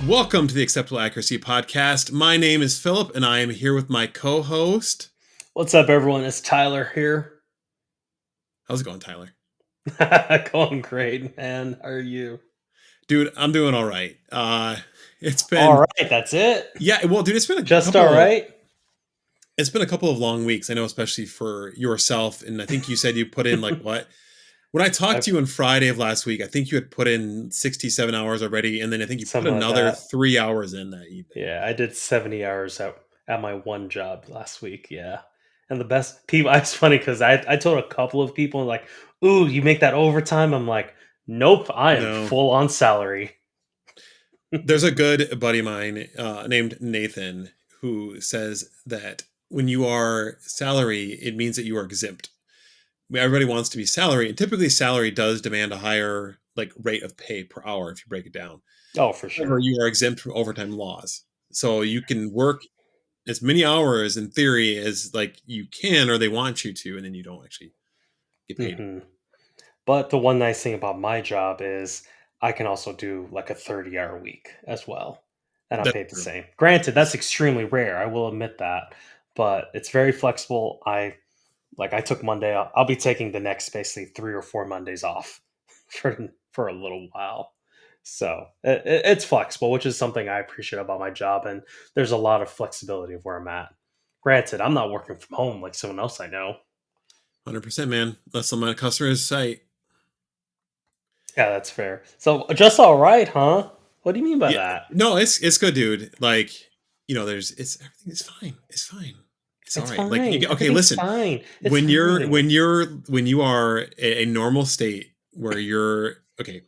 Welcome to the Acceptable Accuracy Podcast. My name is Philip, and I am here with my co-host. What's up, everyone? It's Tyler here. How's it going, Tyler? Going great, man. How are you? Dude, I'm doing all right. It's been all right. That's it. Yeah, well, dude, it's been Just all right. It's been a couple of long weeks. I know, especially for yourself. And I think you said you put in like what? When I talked to you on Friday of last week, I think you had put in 67 hours already, and then I think you put another 3 hours in that evening. Yeah, I did 70 hours at my one job last week. Yeah. And the best people, it's funny because I told a couple of people, like, ooh, you make that overtime? I'm like, nope, I am full on salary. There's a good buddy of mine named Nathan who says that when you are salary, it means that you are exempt. Everybody wants to be salary, and typically salary does demand a higher like rate of pay per hour if you break it down. Oh, for sure. However, you are exempt from overtime laws. So you can work as many hours in theory as like you can or they want you to, and then you don't actually get paid. Mm-hmm. But the one nice thing about my job is I can also do like a 30-hour week as well. And I'm paid the same. Granted, that's extremely rare. I will admit that. But it's very flexible. I took Monday off. I'll be taking the next basically 3 or 4 Mondays off for a little while. So it's flexible, which is something I appreciate about my job. And there's a lot of flexibility of where I'm at. Granted, I'm not working from home like someone else I know. 100%, man. Unless I'm on a customer's site. Yeah, that's fair. So just all right, huh? What do you mean by that? No, it's good, dude. Like, you know, everything's fine. It's fine. It's all right. Fine. Like, okay, listen. Fine. When you are a normal state where you're okay,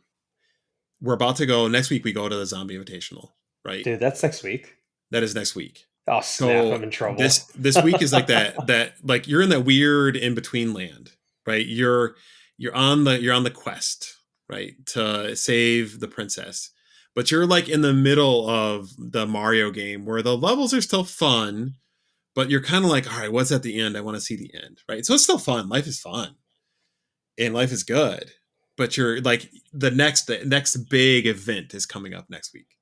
we're about to go next week. We go to the Zombie Invitational, right? Dude, that's next week. That is next week. Oh snap! I'm in trouble. This week is like that like you're in that weird in between land, right? You're on the quest, right, to save the princess, but you're like in the middle of the Mario game where the levels are still fun, but you're kind of like, all right, what's at the end? I want to see the end, right? So it's still fun. Life is fun, and life is good, but you're like the next big event is coming up next week,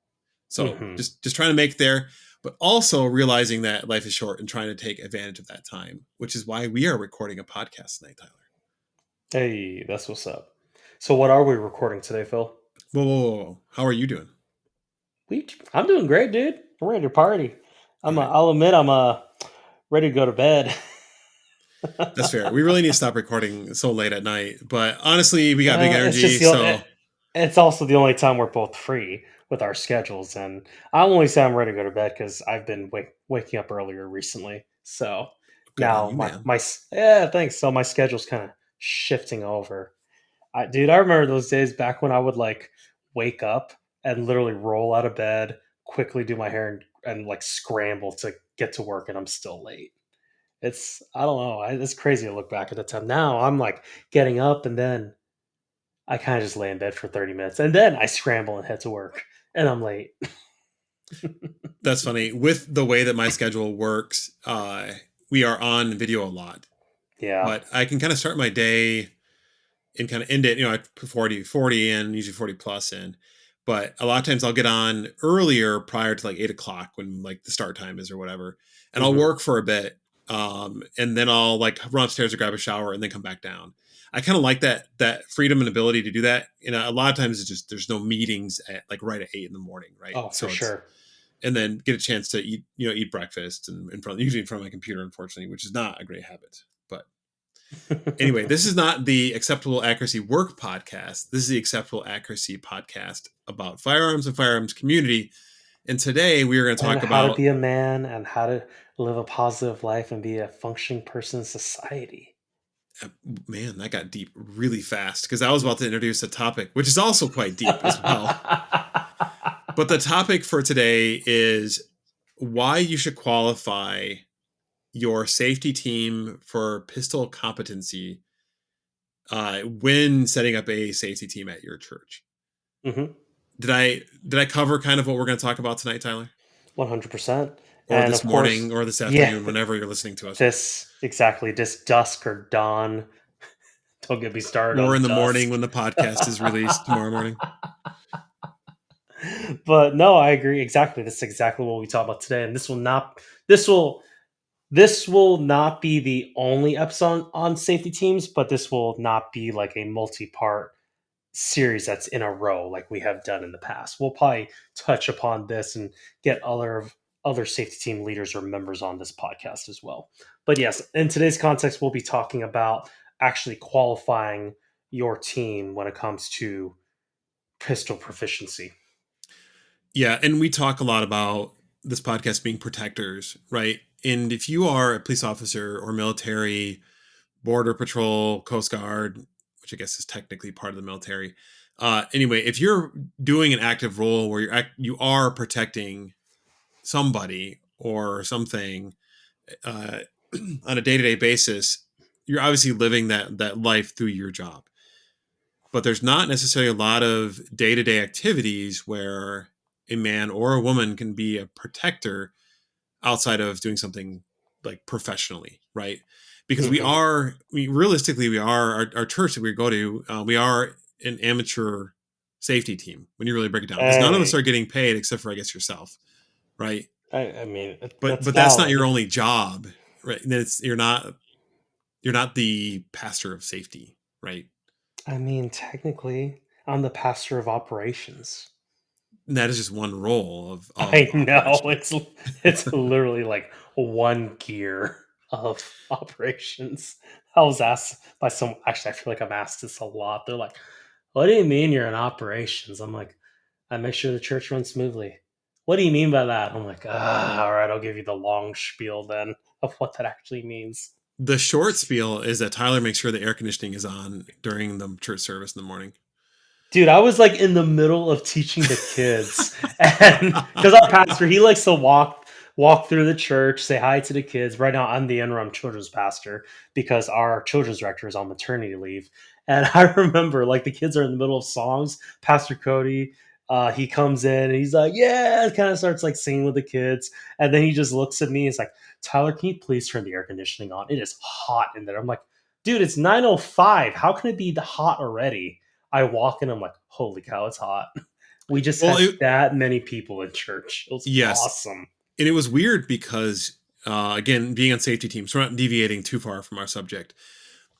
so just trying to make there. But also realizing that life is short and trying to take advantage of that time, which is why we are recording a podcast tonight, Tyler. Hey, that's what's up. So what are we recording today, Phil? Whoa. How are you doing? I'm doing great, dude. I'm ready to party. I'll admit I'm ready to go to bed. That's fair. We really need to stop recording so late at night. But honestly, we got big energy. It's also the only time we're both free with our schedules, and I only say I'm ready to go to bed because I've been waking up earlier recently. So now thanks. So my schedule's kind of shifting over. I remember those days back when I would like wake up and literally roll out of bed, quickly do my hair, and like scramble to get to work, and I'm still late. I don't know. It's crazy to look back at the time. Now I'm like getting up and then I kind of just lay in bed for 30 minutes and then I scramble and head to work and I'm late. That's funny. With the way that my schedule works, we are on video a lot. Yeah. But I can kind of start my day and kind of end it. You know, I put 40 in, usually 40 plus in. But a lot of times I'll get on earlier prior to like 8 o'clock when like the start time is or whatever. And I'll work for a bit. And then I'll like run upstairs to grab a shower and then come back down. I kind of like that freedom and ability to do that. And a lot of times it's just, there's no meetings at like right at 8 in the morning. Right. Oh, for sure. And then get a chance to eat breakfast and usually in front of my computer, unfortunately, which is not a great habit. But anyway, this is not the Acceptable Accuracy Work Podcast. This is the Acceptable Accuracy Podcast about firearms and firearms community. And today we are going to talk about how to be a man and how to live a positive life and be a functioning person in society. Man, that got deep really fast because I was about to introduce a topic, which is also quite deep as well. But the topic for today is why you should qualify your safety team for pistol competency when setting up a safety team at your church. Mm-hmm. Did I cover kind of what we're going to talk about tonight, Tyler? 100%. Or And this of morning, course, or this yeah, afternoon, whenever you're listening to us, this dusk or dawn. Don't get me started or on in the morning dusk. when the podcast is released tomorrow morning. But no, I agree exactly. This is exactly what we talk about today, and this will this will not be the only episode on safety teams, but this will not be like a multi-part series that's in a row like we have done in the past. We'll probably touch upon this and get other safety team leaders or members on this podcast as well. But yes, in today's context, we'll be talking about actually qualifying your team when it comes to pistol proficiency. Yeah, and we talk a lot about this podcast being protectors, right? And if you are a police officer or military, border patrol, coast guard, which I guess is technically part of the military. Anyway, if you're doing an active role where you are protecting somebody or something uh, on a day to day basis, you're obviously living that life through your job. But there's not necessarily a lot of day to day activities where a man or a woman can be a protector outside of doing something like professionally, right? Because Hmm. realistically, we are our church that we go to, we are an amateur safety team when you really break it down, because none of us Hey, are getting paid except for, I guess, yourself, right? I mean But that's that's not your valid. only job, right? It's you're not the pastor of safety, right? I mean, technically, I'm the pastor of operations. And that is just one role of I know operation. it's literally like one gear of operations. I was asked by some. Actually, I feel like I'm asked this a lot. They're like, "What do you mean you're in operations?" I'm like, "I make sure the church runs smoothly." What do you mean by that? I'm like, all right, I'll give you the long spiel then of what that actually means. The short spiel is that Tyler makes sure the air conditioning is on during the church service in the morning. Dude, I was like in the middle of teaching the kids, and because our pastor, he likes to walk through the church, say hi to the kids. Right now, I'm the interim children's pastor because our children's director is on maternity leave. And I remember, like, the kids are in the middle of songs. Pastor Cody, he comes in and he's like, "Yeah," kind of starts like singing with the kids, and then he just looks at me. He's like, "Tyler, can you please turn the air conditioning on? It is hot in there." I'm like, "Dude, it's 9:05. How can it be hot already?" I walk in, I'm like, holy cow, it's hot. We just Well, had that many people in church. It was yes, awesome. and it was weird because again, being on safety teams, we're not deviating too far from our subject,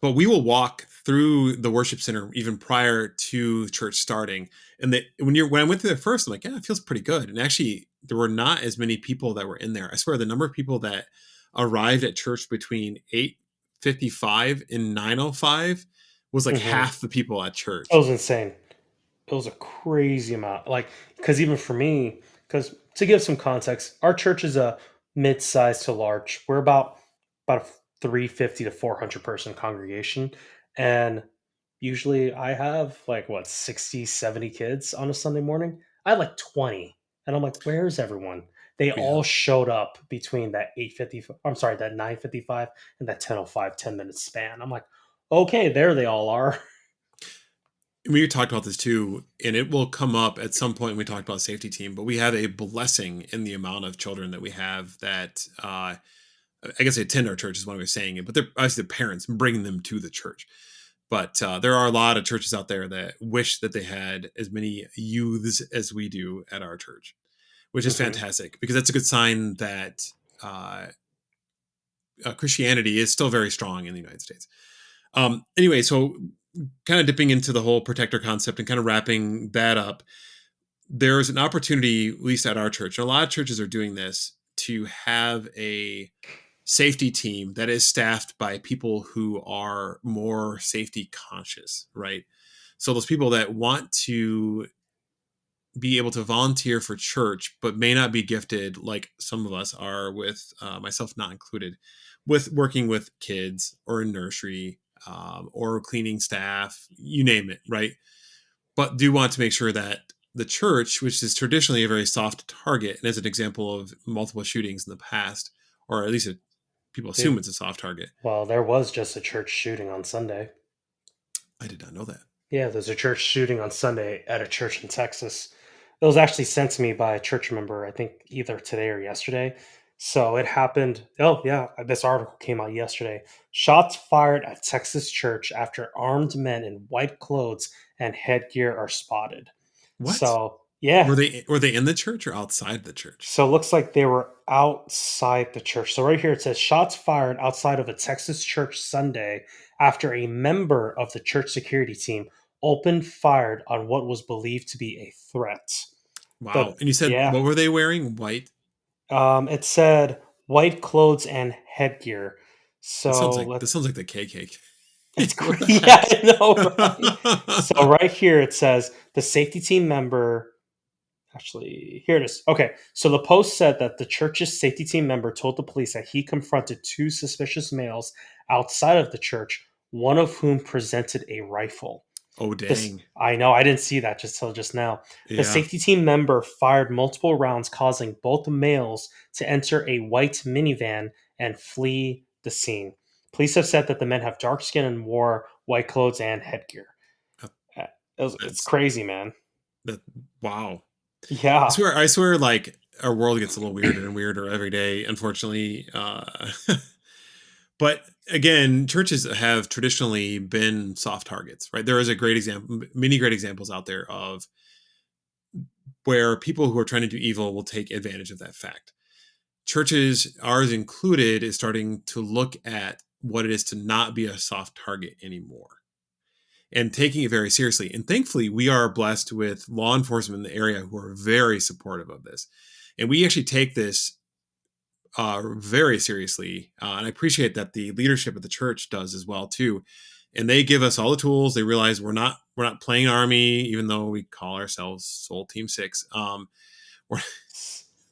but we will walk through the worship center even prior to church starting. And when I went through there first, I'm like, yeah, it feels pretty good. And actually, there were not as many people that were in there. I swear, the number of people that arrived at church between 8:55 and 9:05 was like Hmm. half the people at It church. was insane. It was a crazy amount. Like, because even for me, because to give some context, our church is a mid-sized to large. We're about a 350 to 400 person congregation, and usually I have like what 60, 70 kids on a Sunday morning. I had like 20, and I'm like, where's everyone? They Yeah. all showed up between that 8:50. I'm sorry, that 9:55 and that 10:05 10-minute span. I'm like, okay, there they all are. We talked about this too, and it will come up at some point when we talked about safety team, but we have a blessing in the amount of children that we have that I guess they attend our church is one way of saying it, but they're obviously the parents bringing them to the church. But there are a lot of churches out there that wish that they had as many youths as we do at our church, which is Hmm. fantastic because that's a good sign that uh, Christianity is still very strong in the United States. Anyway, so kind of dipping into the whole protector concept and kind of wrapping that up, there's an opportunity, at least at our church, and a lot of churches are doing this, to have a safety team that is staffed by people who are more safety conscious, right? So those people that want to be able to volunteer for church, but may not be gifted like some of us are, with myself not included, with working with kids or in nursery, or cleaning staff, you name it, right? But do want to make sure that the church, which is traditionally a very soft target, and as an example of multiple shootings in the past, or at least people assume Dude, it's a soft target. well, there was just a church shooting on Sunday. I did not know that. Yeah, there's a church shooting on Sunday at a church in Texas. It was actually sent to me by a church member, I think either today or yesterday. So it happened. Oh, yeah, this article came out yesterday. Shots fired at Texas church after armed men in white clothes and headgear are spotted. What? So, yeah. Were they in the church or outside the church? So it looks like they were outside the church. So right here it says shots fired outside of a Texas church Sunday after a member of the church security team opened fired on what was believed to be a threat. Wow. The And you said yeah, what were they wearing? White. it said white clothes and headgear. So This let's sounds like the KKK. it's What great. the Yeah, heck? I know, right? So right here it says the safety team member. Actually, here it is. Okay, so the post said that the church's safety team member told the police that he confronted two suspicious males outside of the church, one of whom presented a rifle. Oh This dang. I know, I didn't see that just till just now. The Yeah. safety team member fired multiple rounds, causing both males to enter a white minivan and flee the scene. Police have said that the men have dark skin and wore white clothes and headgear. Uh, Uh, It's That's crazy, man. that wow. Yeah. I swear like our world gets a little weirder and weirder every day, unfortunately. But again, churches have traditionally been soft targets, right? There is a great example, many great examples out there of where people who are trying to do evil will take advantage of that fact. Churches, ours included, is starting to look at what it is to not be a soft target anymore and taking it very seriously. And thankfully, we are blessed with law enforcement in the area who are very supportive of this. And we actually take this very seriously. And I appreciate that the leadership of the church does as well too. And they give us all the tools. They realize we're not playing army, even though we call ourselves Soul Team Six. We're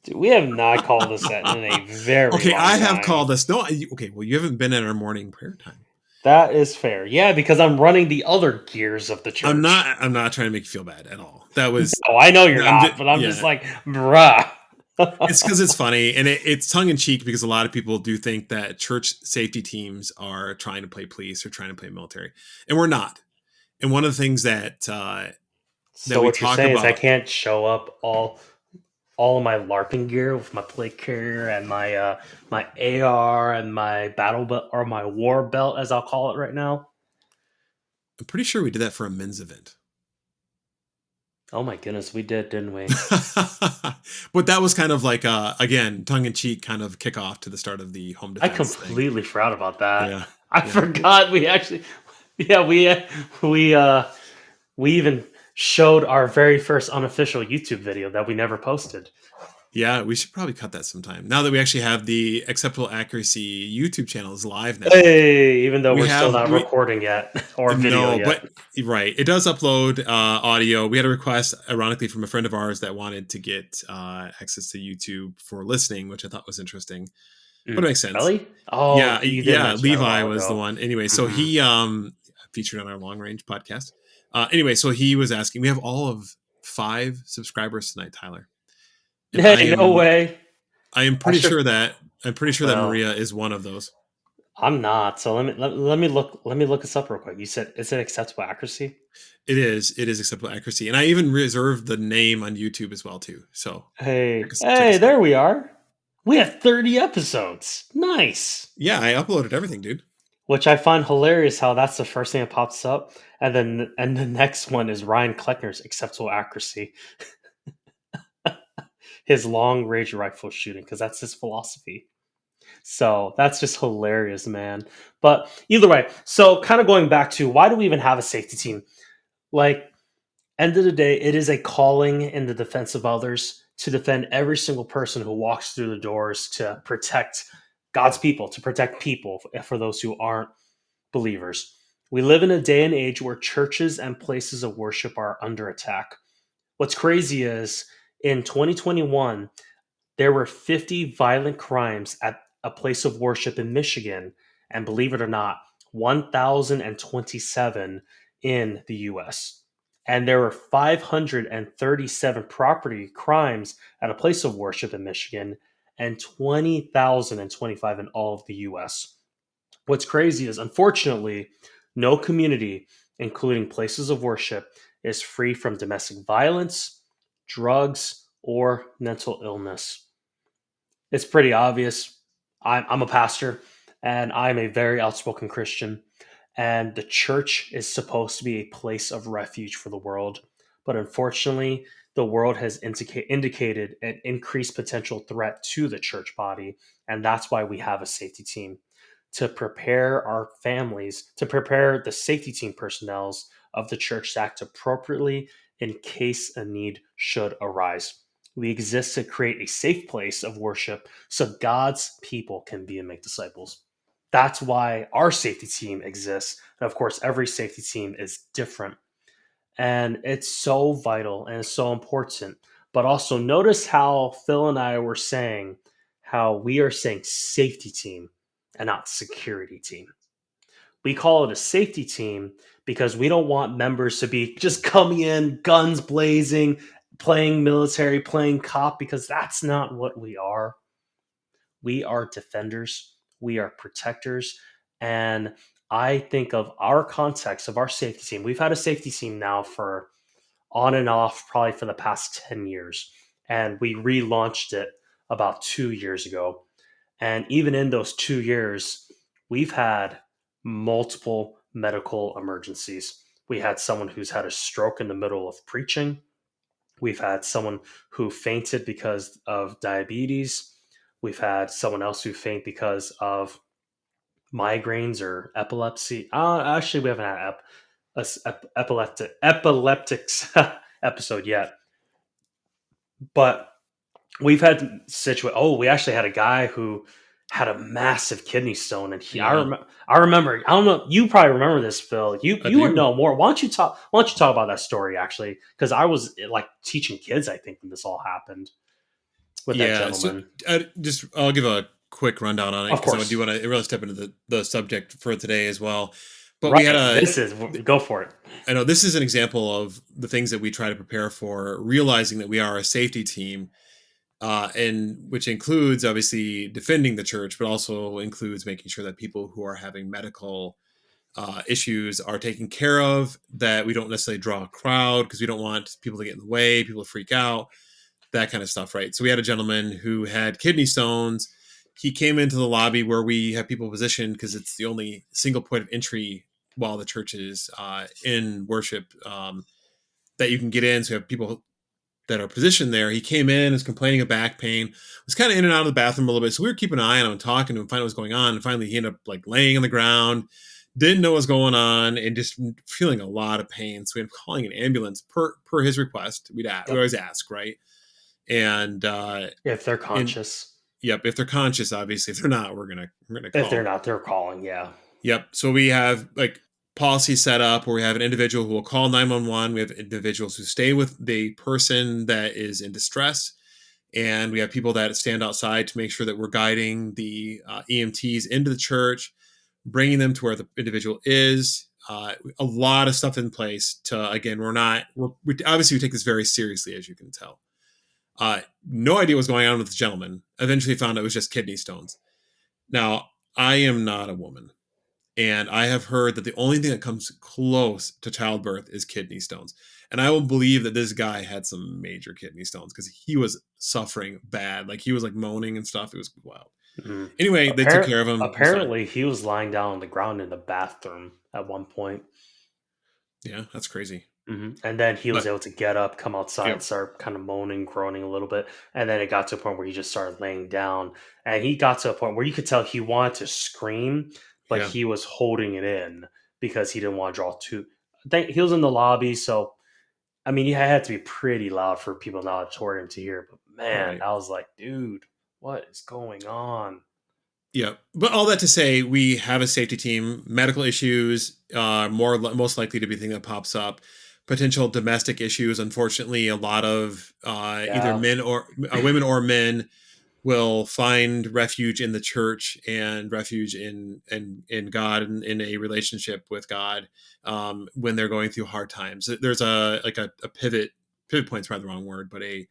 Dude, we have not called this in a very okay. long I have time. called this. No, okay. Well, you haven't been at our morning prayer time. That is fair. Yeah, because I'm running the other gears of the I'm church. not. I'm not trying to make you feel bad at all. That was. No, I know you're I'm not, just, but I'm just yeah. like, bruh. It's because it's funny and it's tongue in cheek because a lot of people do think that church safety teams are trying to play police or trying to play military, and we're not. And one of the things that So we what you're talk saying is I about, can't show up all of my LARPing gear with my plate carrier and my AR and my battle belt or my war belt, as I'll call it right now. I'm pretty sure we did that for a men's event. Oh my goodness, we did, didn't we? But that was kind of like again tongue in cheek kind of kickoff to the start of the home I defense thing. completely forgot about that. Yeah, I yeah, forgot we actually, yeah, we we even showed our very first unofficial YouTube video that we never posted. yeah. We should probably cut that sometime. Now that we actually have the acceptable accuracy YouTube channel is live now. Hey, even though We we're still have not we recording yet or video No, yet. but right, it does upload audio. We had a request, ironically, from a friend of ours that wanted to get access to YouTube for listening, which I thought was interesting. But it makes sense. Really? Oh, Yeah, you did mention that a Levi while was the ago. one. Anyway, so Hmm. he featured on our long range podcast. Anyway, so he was asking. We have all of 5 subscribers tonight, Tyler, and Hey, no way. I am I pretty should. sure that Well, Maria is one of those. I'm not. So let me look this up real quick. You said is it acceptable accuracy? It is acceptable accuracy, and I even reserved the name on YouTube as well too. So Hey, check hey, us out. there we are. We have 30 episodes. Nice. Yeah, I uploaded everything, dude. Which I find hilarious how that's the first thing that pops up, and the next one is Ryan Kleckner's acceptable accuracy, his long range rifle shooting, because that's his philosophy. So that's just hilarious, man. But either way, so kind of going back to why do we even have a safety team? Like, end of the day, it is a calling in the defense of others to defend every single person who walks through the doors to protect God's people, to protect people for those who aren't believers. We live in a day and age where churches and places of worship are under attack. What's crazy is in 2021, there were 50 violent crimes at a place of worship in Michigan, and believe it or not, 1,027 in the US. And there were 537 property crimes at a place of worship in Michigan, and 20,025 in all of the US. What's crazy is, unfortunately, no community including places of worship, is free from domestic violence, drugs, or mental illness. It's pretty obvious. I'm a pastor and I'm a very outspoken Christian, and the church is supposed to be a place of refuge for the world. But unfortunately, the world has indicated an increased potential threat to the church body, and that's why we have a safety team to prepare our families, to prepare the safety team personnel of the church to act appropriately in case a need should arise. We exist to create a safe place of worship so God's people can be and make disciples. That's why our safety team exists. And of course, every safety team is different. And it's so vital and it's so important. But also, notice how Phil and I were saying how we are saying safety team and not security team. We call it a safety team because we don't want members to be just coming in, guns blazing, playing military, playing cop, because that's not what we are. We are defenders, we are protectors. And I think of our context of our safety team. We've had a safety team now for on and off probably for the past 10 years. And we relaunched it about 2 years ago. And even in those 2 years, we've had multiple medical emergencies. We had someone who's had a stroke in the middle of preaching. We've had someone who fainted because of diabetes. We've had someone else who fainted because of migraines or epilepsy. Actually, we haven't had epileptics episode yet, but we've had we actually had a guy who had a massive kidney stone, and Yeah, I remember. I don't know. You probably remember this, Phil. I You would do. know more. Why don't you talk? Why don't you talk about that story actually? Because I was like teaching kids, I think, when this all happened with that Yeah, so gentleman. I'll give a quick rundown on it Of because I do course, want to really step into the subject for today as well. But we had right. a This is go for it. I know this is an example of the things that we try to prepare for, realizing that we are a safety team, and which includes obviously defending the church, but also includes making sure that people who are having medical issues are taken care of, that we don't necessarily draw a crowd because we don't want people to get in the way, people to freak out, that kind of stuff, right? So we had a gentleman who had kidney stones. He came into the lobby where we have people positioned because it's the only single point of entry while the church is in worship, that you can get in. So we have people that are positioned there. He came in, was complaining of back pain, was kind of in and out of the bathroom a little bit. So we were keeping an eye on him, talking to him, finding what was going on. And finally, he ended up like laying on the ground, didn't know what was going on, and just feeling a lot of pain. So we ended up calling an ambulance per his request. We Yep. always ask, right? And If they're in conscious. yep, if they're conscious, obviously. If they're not, we're gonna If they're call. not, they're calling. Yeah. Yep. So we have like policy set up where we have an individual who will call 911. We have individuals who stay with the person that is in distress. And we have people that stand outside to make sure that we're guiding the EMTs into the church, bringing them to where the individual is. A lot of stuff in place to, again, we obviously we take this very seriously, as you can tell. No idea what's going on with the gentleman. Eventually found it was just kidney stones. Now, I am not a woman. And I have heard that the only thing that comes close to childbirth is kidney stones. And I will believe that this guy had some major kidney stones because he was suffering bad. Like he was like moaning and stuff. It was wild. Mhm. Anyway, they took care of him. I'm sorry. Apparently, he was lying down on the ground in the bathroom at one point. Yeah, that's crazy. And then he was But able to get up, come outside, yep. start kind of moaning, groaning a little bit. And then it got to a point where he just started laying down. And he got to a point where you could tell he wanted to scream, but Yeah. he was holding it in because he didn't want to draw too. He was in the lobby, so I mean, you had to be pretty loud for people in the auditorium to hear. But man, Right. I was like, dude, what is going on? Yeah, but all that to say, we have a safety team. Medical issues are most likely to be the thing that pops up. Potential domestic issues. Unfortunately, a lot of either Yeah. men or women or men will find refuge in the church and refuge in God and in a relationship with God, when they're going through hard times. There's a pivot point's probably the wrong word, but a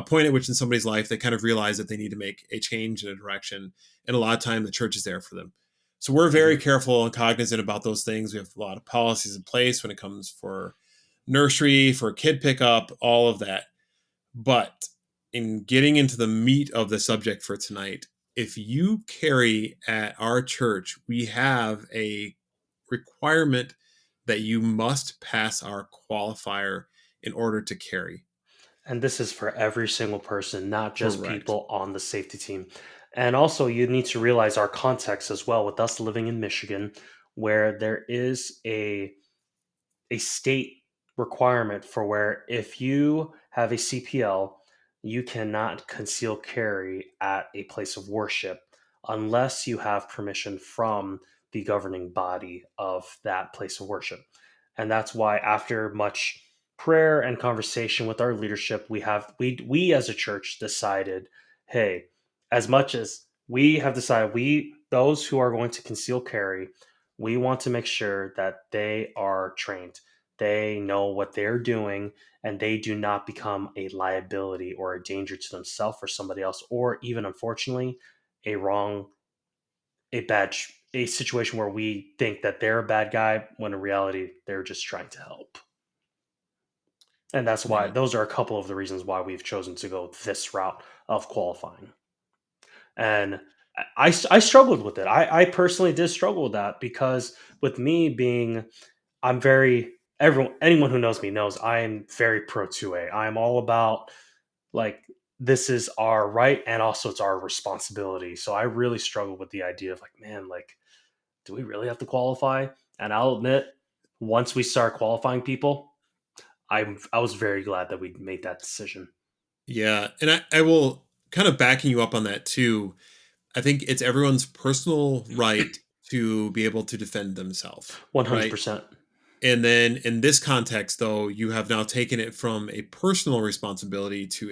point at which in somebody's life they kind of realize that they need to make a change in a direction, and a lot of time the church is there for them. So we're very Mhm. careful and cognizant about those things. We have a lot of policies in place when it comes for nursery, for kid pickup, all of that. But in getting into the meat of the subject for tonight, if you carry at our church, we have a requirement that you must pass our qualifier in order to carry. And this is for every single person, not just Correct. people on the safety team. And also, you need to realize our context as well with us living in Michigan, where there is a state requirement for where if you have a CPL, you cannot conceal carry at a place of worship unless you have permission from the governing body of that place of worship. And that's why after much prayer and conversation with our leadership, we as a church decided, hey, as much as we have decided, we those who are going to conceal carry, we want to make sure that they are trained, they know what they're doing, and they do not become a liability or a danger to themselves or somebody else, or even unfortunately, a wrong, a situation where we think that they're a bad guy when in reality they're just trying to help. And that's why Yeah. those are a couple of the reasons why we've chosen to go this route of qualifying. And I struggled with it. I personally did struggle with that because with me being I'm very anyone who knows me knows I am very pro 2A. I'm all about like this is our right and also it's our responsibility. So I really struggle with the idea of like, man, like, do we really have to qualify? And I'll admit, once we start qualifying people, I was very glad that we made that decision. Yeah. And I will kind of backing you up on that too. I think it's everyone's personal right to be able to defend themselves, right? 100%. And then in this context, though, you have now taken it from a personal responsibility to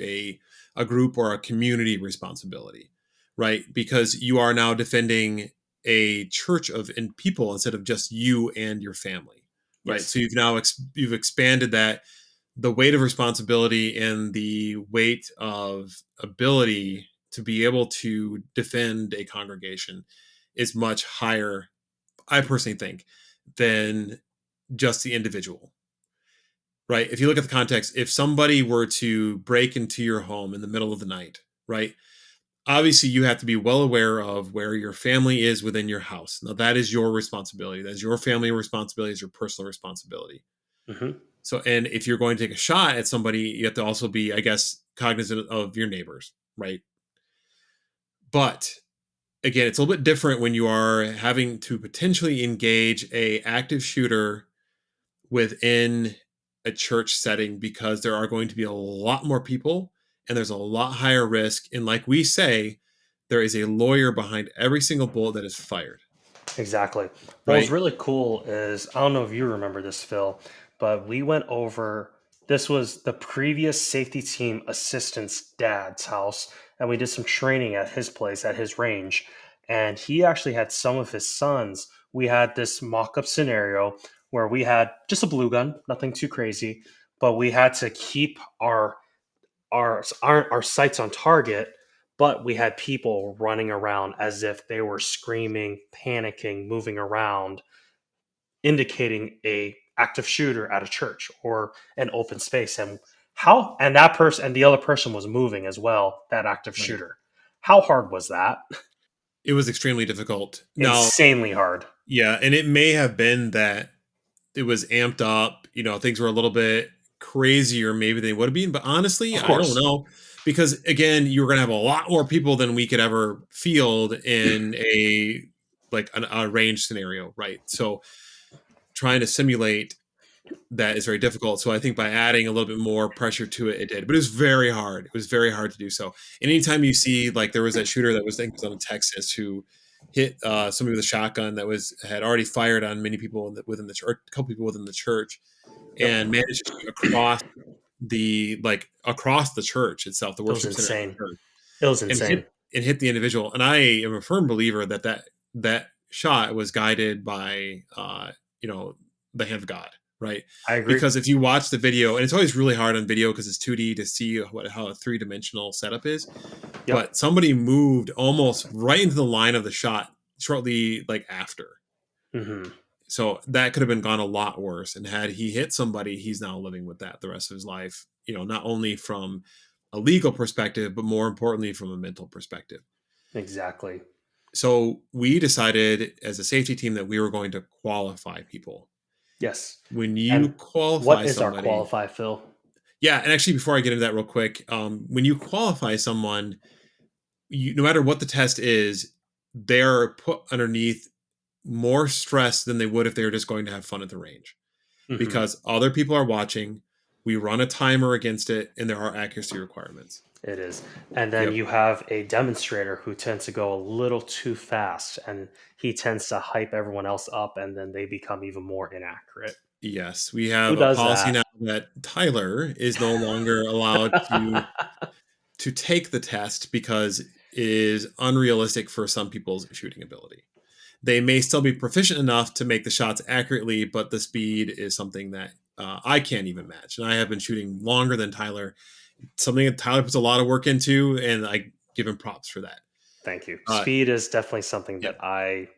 a group or a community responsibility, right? Because you are now defending a church of and people instead of just you and your family, right? So Yes. you've now you've expanded that the weight of responsibility and the weight of ability to be able to defend a congregation is much higher, I personally think, than just the individual, right? If you look at the context, if somebody were to break into your home in the middle of the night, right? Obviously, you have to be well aware of where your family is within your house. Now, that is your responsibility. That is your family responsibility, is your personal responsibility. Hmm. So, and if you're going to take a shot at somebody, you have to also be, I guess, cognizant of your neighbors, right? But again, it's a little bit different when you are having to potentially engage a active shooter within a church setting because there are going to be a lot more people and there's a lot higher risk. And like we say, there is a lawyer behind every single bullet that is fired, Exactly. What was right? really cool is I don't know if you remember this, Phil, but we went over this was the previous safety team assistant's dad's house, and we did some training at his place at his range. And he actually had some of his sons. We had this mock up scenario where we had just a blue gun, nothing too crazy, but we had to keep our sights on target, but we had people running around as if they were screaming, panicking, moving around, indicating a active shooter at a church or an open space. And that person and the other person was moving as well, that active Right. shooter. How hard was that? It was extremely difficult. Now, Insanely hard. yeah, and it may have been that it was amped up, things were a little bit crazier maybe they would have been, but honestly, Of I don't course. know because again, you were going to have a lot more people than we could ever field in a range scenario, right? So trying to simulate that is very difficult. So I think by adding a little bit more pressure to it, it did. But it was very hard. It was very hard to do so. And anytime you see like there was that shooter that was I think was out of Texas who hit somebody with a shotgun that was had already fired on many people within the church, a couple people within the church, Yep. and managed to shoot across the church itself, the It was worship center at insane. the church, It was and insane. hit the individual. And I am a firm believer that shot was guided by you know the hand of God, right? I agree. Because if you watch the video, and it's always really hard on video because it's 2D to see how a three-dimensional setup is, Yep. but somebody moved almost right into the line of the shot shortly like after. Hmm. So that could have been gone a lot worse. And had he hit somebody, he's now living with that the rest of his life. Not only from a legal perspective, but more importantly from a mental perspective. Exactly. So we decided as a safety team that we were going to qualify people. Yes. When you And qualify what is our somebody, qualify, Phil? yeah, and actually before I get into that real quick, when you qualify someone, no matter what the test is, they're put underneath more stress than they would if they were just going to have fun at the range, Hmm. because other people are watching. We run a timer against it, and there are accuracy requirements. It is. And then Yep. you have a demonstrator who tends to go a little too fast and he tends to hype everyone else up and then they become even more inaccurate. Yes, we Who have a does policy that? now that Tyler is no longer allowed to take the test because it is unrealistic for some people's shooting ability. They may still be proficient enough to make the shots accurately, but the speed is something that I can't even match. And I have been shooting longer than Tyler, something that Tyler puts a lot of work into, and I give him props for that. Thank you. Uh, Speed is definitely something yeah, that I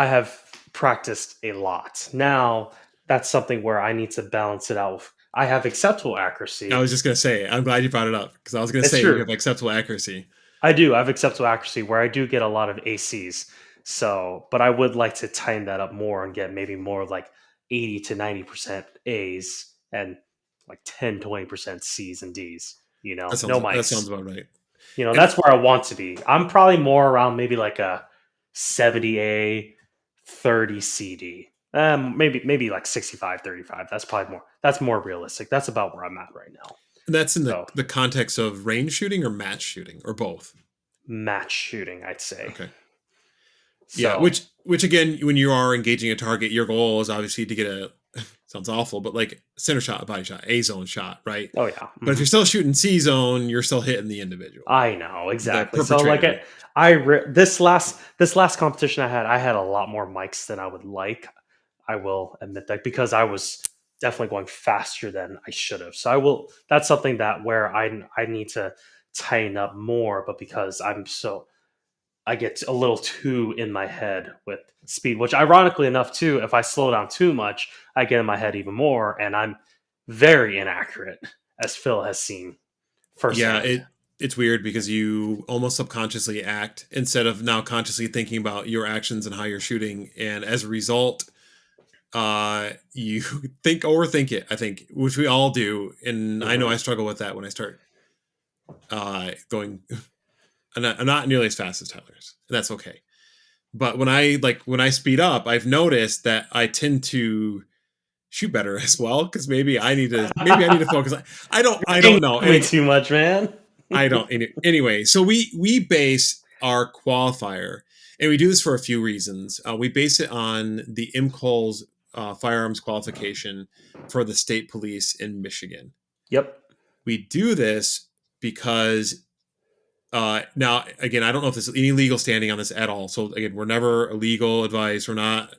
have practiced a lot. Now, that's something where I need to balance it out. I have acceptable I accuracy. was just gonna say, I'm glad you brought it up because I was gonna It's say you true. have acceptable accuracy. I do. I have acceptable accuracy where I do get a lot of ACs. So, but I would like to tighten that up more and get maybe more like 80 to 90% A's and like 10, 20% C's and D's. No That sounds mics. about right. And That's where I want to be. I'm probably more around maybe like a 70A, 30 CD. Maybe like 65, 35. That's more realistic. That's about where I'm at right now. that's in the So, the context of range shooting or match shooting or both. match shooting, I'd say. Okay. Yeah, So, which again, when you are engaging a target, your goal is obviously to get a sounds awful, but like center shot, body shot, A zone shot, right? oh yeah. But if Mhm. you're still shooting C zone, you're still hitting the individual, I know the exactly. So like perpetrator. this last competition I had a lot more mics than I would like. I will admit that because I was definitely going faster than I should have. So I will. That's something that where I need to tighten up more. But because I get a little too in my head with speed, which ironically enough too, if I slow down too much, I get in my head even more, and I'm very inaccurate, as Phil has seen Yeah, firsthand. it's weird because you almost subconsciously act instead of now consciously thinking about your actions and how you're shooting, and as a result, you overthink it. I think, which we all do, and I know I Hmm. struggle with that when I start going. I'm not nearly as fast as Tyler's, and that's okay. But when I speed up, I've noticed that I tend to shoot better as well because maybe I need to focus. I Hang don't know, on me too much, man. I don't anyway. So we base our qualifier, and we do this for a few reasons. We base it on the IMCOL's firearms qualification for the state police in Michigan. Yep. We do this because now, again, I don't know if there's any legal standing on this at all. So again, we're never a legal advice. We're not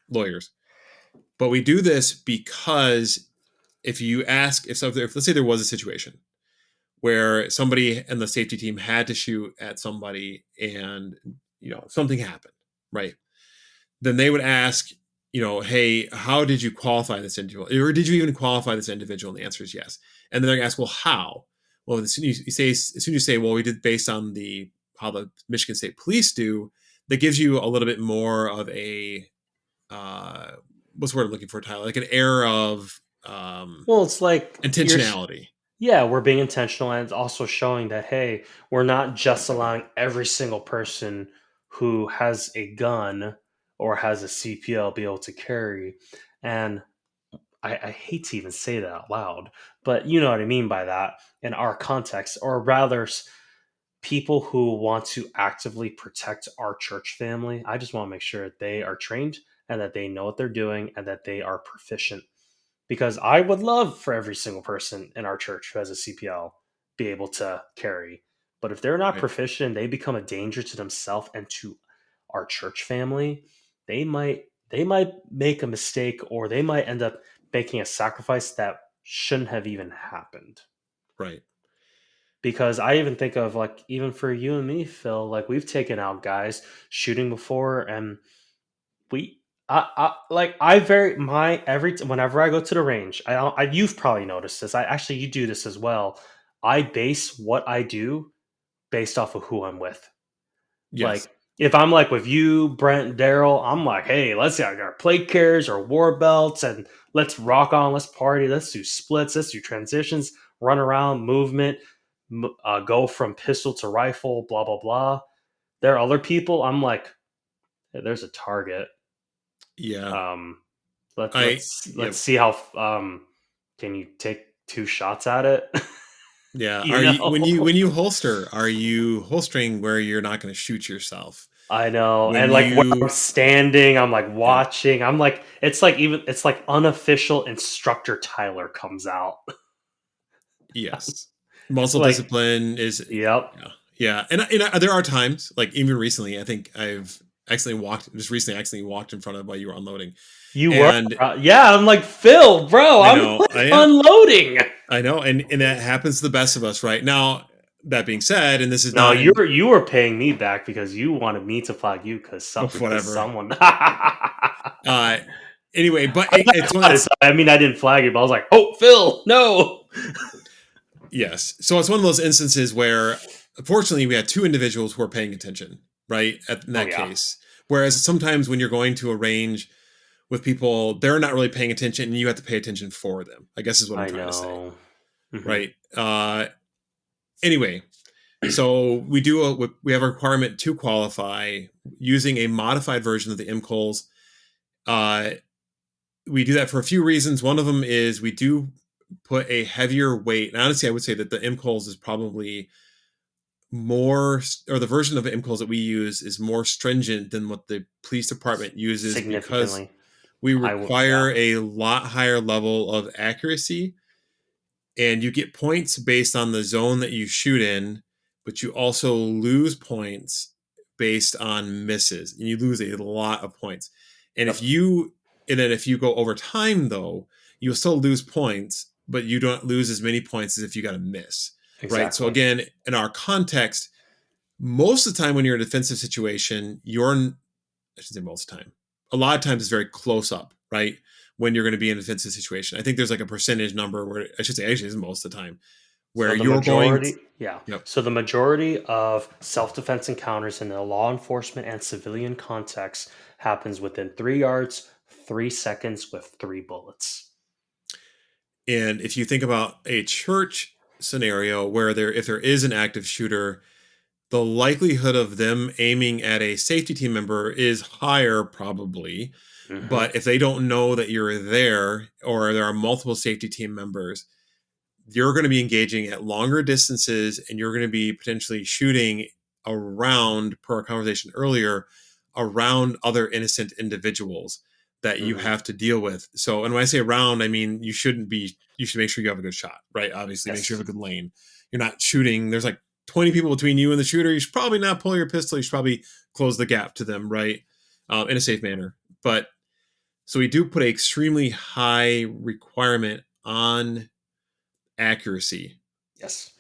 lawyers, but we do this because if let's say there was a situation where somebody and the safety team had to shoot at somebody and something happened, right? Then they would ask, hey, how did you qualify this individual, or did you even qualify this individual? And the answer is yes. And then they're going to ask, well, how? Well, as soon as you say, well, we did based on the how the Michigan State Police do, that gives you a little bit more of a uh, what's the word I'm looking for, Tyler? Like an air of Well, it's like intentionality. yeah, we're being intentional and it's also showing that, hey, we're not just allowing every single person who has a gun or has a CPL be able to carry. And I hate to even say that out loud, but you know what I mean by that in our context, or rather, people who want to actively protect our church family. I just want to make sure that they are trained and that they know what they're doing and that they are proficient because I would love for every single person in our church who has a CPL be able to carry. But if they're not Right. proficient, they become a danger to themselves and to our church family. They might make a mistake or they might end up making a sacrifice that shouldn't have even happened. Right. because I even think of like even for you and me, Phil, like we've taken out guys shooting before, and we. I like I very my whenever I go to the range, you've probably noticed this. I actually you do this as well. I base what I do based off of who I'm with. Yes. Like, if I'm like with you, Brent, Daryl, I'm like, hey, let's get our plate carriers or war belts and let's rock on, let's party, let's do splits, let's do transitions, run around, movement, go from pistol to rifle, blah blah blah. There are other people. I'm like, hey, there's a target. Yeah. Um, let I let's yep. see how can you take two shots at it? Yeah. you Are you know. when you holster, are you holstering where you're not going to shoot yourself? I know. When And like where I'm you standing, I'm like yeah. watching. I'm like it's like unofficial instructor Tyler comes out. Yes. Muscle Like, discipline is yep. yeah. Yeah. And there are times like even recently, I think I've accidentally walked in front of while you were unloading. You were And yeah, I'm like, Phil, bro, I I'm know, like yeah, unloading. I know, and that happens to the best of us, right? Now, that being said, and this is No, not in you were paying me back because you wanted me to flag you because whatever. someone Uh, anyway, but it's one of those I mean, I didn't flag you, but I was like, oh, Phil, no. yes. So it's one of those instances where, unfortunately, we had two individuals who are paying attention, right? In Oh that yeah, case, whereas sometimes when you're going to a range with people, they're not really paying attention, and you have to pay attention for them. I guess is what I'm I trying to say, know. Hmm. right? Anyway, so we have a requirement to qualify using a modified version of the MCOLs. Uh, we do that for a few reasons. One of them is we do put a heavier weight. And honestly, I would say that the MCOLs is probably more, or the version of MCOLs that we use is more stringent than what the police department uses because Significantly, we I will. Yeah, require a lot higher level of accuracy, and you get points based on the zone that you shoot in, but you also lose points based on misses, and you lose a lot of points. And yep, if you go over time, though, you'll still lose points, but you don't lose as many points as if you got a miss, right? So exactly. again, in our context, most of the time when you're in a defensive situation, I should say most of the time. A lot of times it's very close up, right? When you're going to be in a defensive situation. I think there's like a percentage number where I should say actually is most of the time where So the you're going majority, yeah. yep. So the majority of self-defense encounters in the law enforcement and civilian context happens within 3 yards, 3 seconds with three bullets. And if you think about a church scenario where if there is an active shooter, the likelihood of them aiming at a safety team member is higher probably. Hmm. But if they don't know that you're there or there are multiple safety team members, you're going to be engaging at longer distances and you're going to be potentially shooting around, per our conversation earlier, around other innocent individuals that you Hmm. have to deal with. So, and when I say around, I mean you should make sure you have a good shot, right? Obviously, make sure you Yes, have a good lane. You're not shooting, there's like 20 people between you and the shooter. You should probably not pull your pistol. You should probably close the gap to them, right? In a safe manner. But so we do put an extremely high requirement on accuracy yes.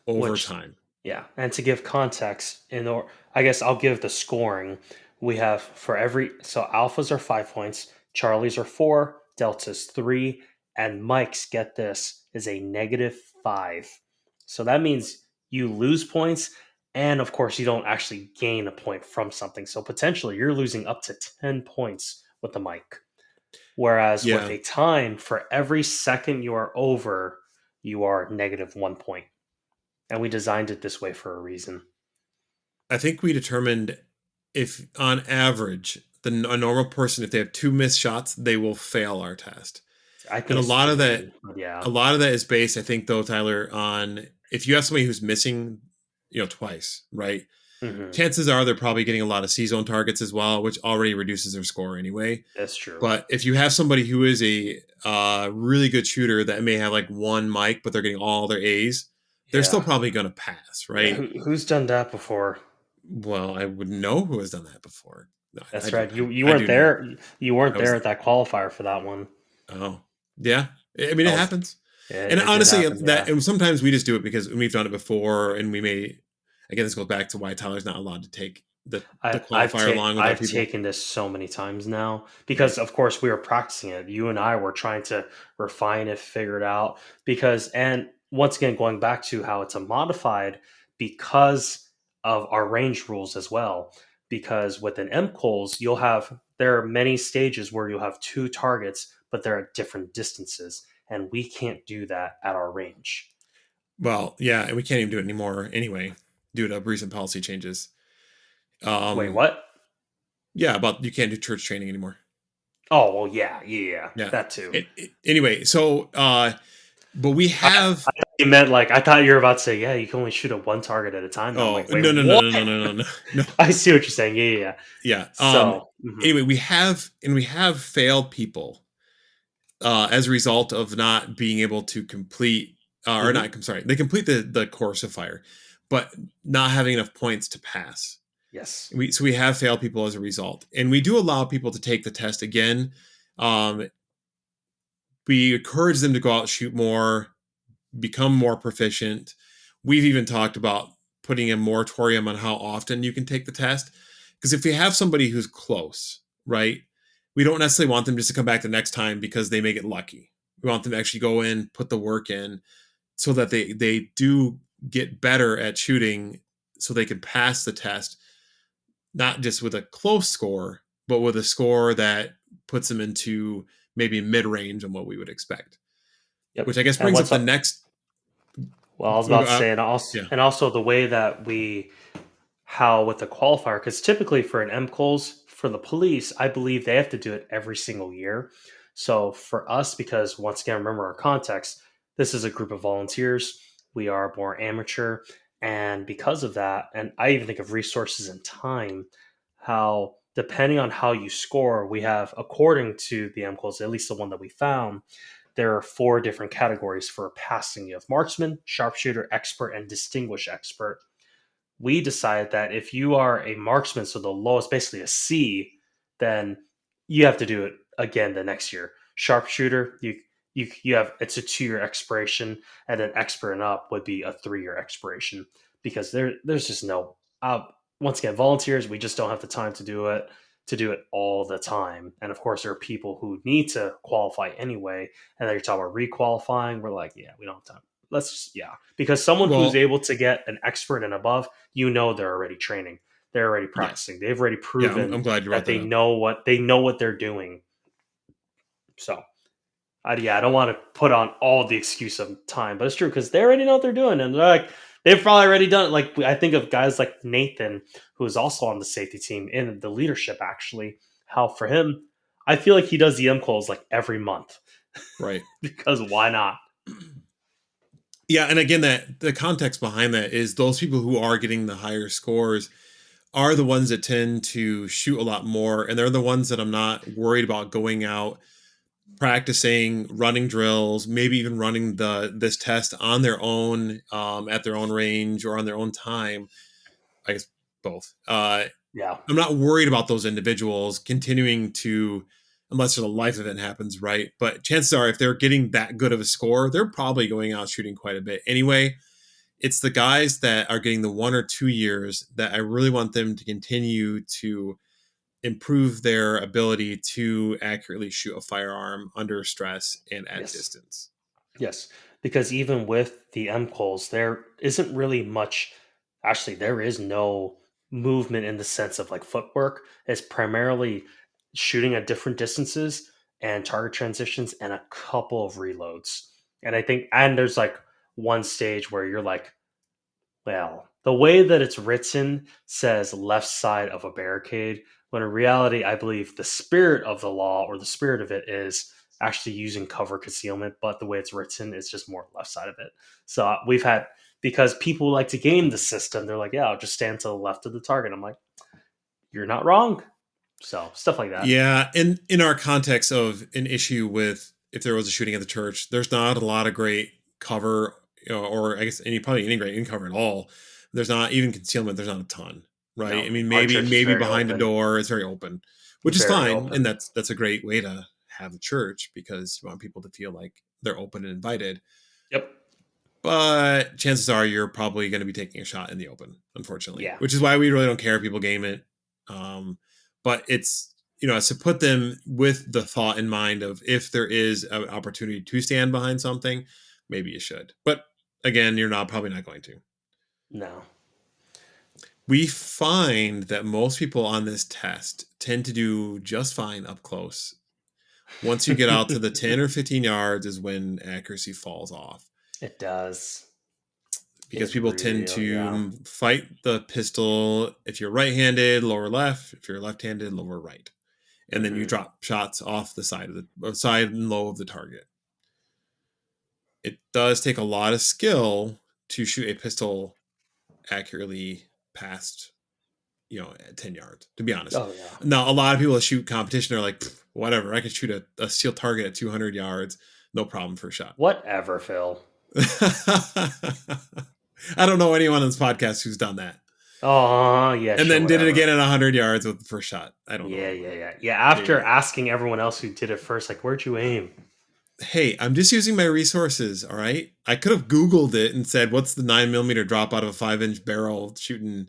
over Which, time. yeah. And to give context, I guess I'll give the scoring. We have for every so alphas are 5 points, Charlies are four, deltas three, and Mike's get this is a -5. So that means you lose points, and of course you don't actually gain a point from something. So potentially you're losing up to 10 points with the mic. Whereas with Yeah, a time, for every second you are over, you are -1 point. And we designed it this way for a reason. I think we determined if on average a normal person, if they have two missed shots, they will fail our test. I And think it's three, but a yeah. lot of that is based, I think, though, Tyler, on if you have somebody who's missing, twice, right? Hmm. Chances are they're probably getting a lot of C zone targets as well, which already reduces their score anyway. That's true. But if you have somebody who is a really good shooter that may have like one mic, but they're getting all their A's, they're still Yeah. probably going to pass, Yeah. right? Who's done that before? Well, I would know who has done that before. No, That's right. You I weren't do know. there. You weren't I there was at that qualifier for that one. oh yeah. I mean, That it was happens. And It did honestly, happen. Yeah, and sometimes we just do it because we've done it before, and we may. Again, this goes back to why Tyler's not allowed to take the qualifier along with other I've people. taken this so many times now Right. because of course we were practicing it. You and I were trying to refine it, figure it out because and once again going back to how it's a modified because of our range rules as well. Because with an MCOLS, there are many stages where you'll have two targets, but they're at different distances, and we can't do that at our range. Well, yeah, and we can't even do it anymore anyway, due to recent policy changes. Wait, Um, what? yeah, about you can't do church training anymore. Oh well, yeah, yeah, yeah, Yeah. that too. Anyway, so but we have. You meant like I thought you were about to say, yeah, you can only shoot at one target at a time. Now I'm Oh like, wait, no no no what? no no no no no no. I see what you're saying. Yeah, yeah, yeah. Yeah. So, mhm, Anyway, we have failed people as a result of not being able to complete or mhm, not. I'm sorry, they complete the course of fire, but not having enough points to pass. yes, We have failed people as a result, and we do allow people to take the test again. Um, we encourage them to go out, shoot more, become more proficient. We've even talked about putting a moratorium on how often you can take the test. Because if you have somebody who's close, right, we don't necessarily want them just to come back the next time because they may get lucky. We want them to actually go in, put the work in, so that they do get better at shooting, so they can pass the test, not just with a close score, but with a score that puts them into maybe mid range on what we would expect. yep. Which I guess And brings up what's the up? next. Well, I was about to Uh, say, yeah. and also the way that how with the qualifier, because typically for an MCOLS for the police, I believe they have to do it every single year. So for us, because once again, remember our context, this is a group of volunteers. We are more amateur, and because of that, and I even think of resources and time, how depending on how you score, we have according to the MCOLS, at least the one that we found, there are four different categories for passing. You have marksman, sharpshooter, expert, and distinguished expert. We decided that if you are a marksman, so the lowest, basically a C, then you have to do it again the next year. Sharpshooter, you have it's a 2 year expiration, and then expert and up would be a 3 year expiration because there's just no once again volunteers we just don't have the time to do it all the time. And of course there are people who need to qualify anyway, and then you're talking about requalifying. We're like, yeah, we don't have time. Let's just, yeah, because someone who's Well, able to get an expert and above, they're already training, they're already yes. practicing, they've already Yeah, proven I'm glad you brought that that up. they know what they're doing. So yeah, I don't want to put on all the excuse of time, but it's true because they already know what they're doing, and they're like they've probably already done it. Like I think of guys like Nathan, who is also on the safety team in the leadership. Actually, how for him, I feel like he does the M calls like every month Right. because why not? Yeah, and again, that the context behind that is those people who are getting the higher scores are the ones that tend to shoot a lot more, and they're the ones that I'm not worried about going out practicing, running drills, maybe even running this test on their own, at their own range or on their own time. I guess both. Yeah. I'm not worried about those individuals continuing to, unless a life event happens, right? But chances are, if they're getting that good of a score, they're probably going out shooting quite a bit anyway. It's the guys that are getting the 1 or 2 years that I really want them to continue to improve their ability to accurately shoot a firearm under stress and at Yes. distance. Yes, because even with the M calls, there isn't really much. Actually, there is no movement in the sense of like footwork. It's primarily shooting at different distances and target transitions and a couple of reloads. And I think, and there's like one stage where you're like, well, the way that it's written says left side of a barricade, when in reality, I believe the spirit of the law or the spirit of it is actually using cover concealment, but the way it's written is just more left side of it. So we've had, because people like to game the system, they're like, yeah, I'll just stand to the left of the target. I'm like, you're not wrong. So stuff like that. Yeah, and in our context of an issue with if there was a shooting at the church, there's not a lot of great cover, or I guess any great in cover at all. There's not even concealment. There's not a ton, right? I No, mean, our maybe church is maybe very behind a open, door, it's very open, which is very fine, and open. that's a great way to have the church because you want people to feel like they're open and invited. Yep. But chances are you're probably going to be taking a shot in the open, unfortunately, Yeah. which is why we really don't care if people game it. But it's, it's to put them with the thought in mind of if there is an opportunity to stand behind something, maybe you should. But again, you're probably not going to. No. We find that most people on this test tend to do just fine up close. Once you get out to the 10 or 15 yards is when accuracy falls off. It does. Because It people tend really, yeah. to fight the pistol. If you're right-handed, lower left. If you're left-handed, lower right. And then you Hmm. drop shots off the side of the side and low of the target. It does take a lot of skill to shoot a pistol accurately past, at 10 yards, to be honest. Oh yeah. Now, a lot of people that shoot competition are like, whatever, I can shoot a steel target at 200 yards, no problem for a shot. Whatever, Phil. I don't know anyone on this podcast who's done that. Oh yeah, And sure, then did it whatever. again at 100 yards with the first shot. I don't know Yeah, anyone. yeah, yeah, yeah. After Yeah. asking everyone else who did it first, like, where'd you aim? Hey, I'm just using my resources. All right. I could have Googled it and said, what's the 9mm drop out of a 5-inch barrel shooting,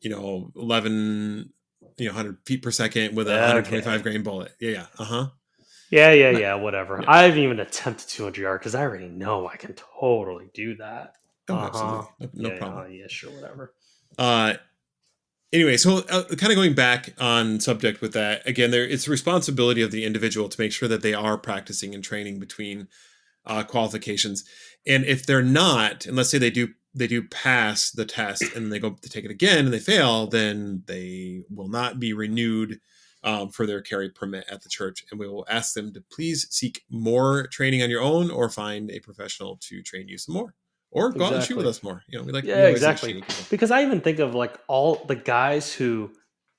11, 100 feet per second with a 125 Okay. grain bullet. Yeah. Yeah. Uh huh. Yeah, yeah, yeah. Whatever. Yeah. I haven't even attempted 200 yard because I already know I can totally do that. Oh, Uh huh. absolutely. No Yeah, problem. yeah, sure, whatever. Uh, anyway, so kind of going back on subject with that again, it's the responsibility of the individual to make sure that they are practicing and training between qualifications. And if they're not, and let's say they do pass the test and they go to take it again and they fail, then they will not be renewed for their carry permit at the church. And we will ask them to please seek more training on your own or find a professional to train you some more. Or go out and shoot with Exactly. us more. We Yeah, always like exactly. shooting with people. Because I even think of like all the guys who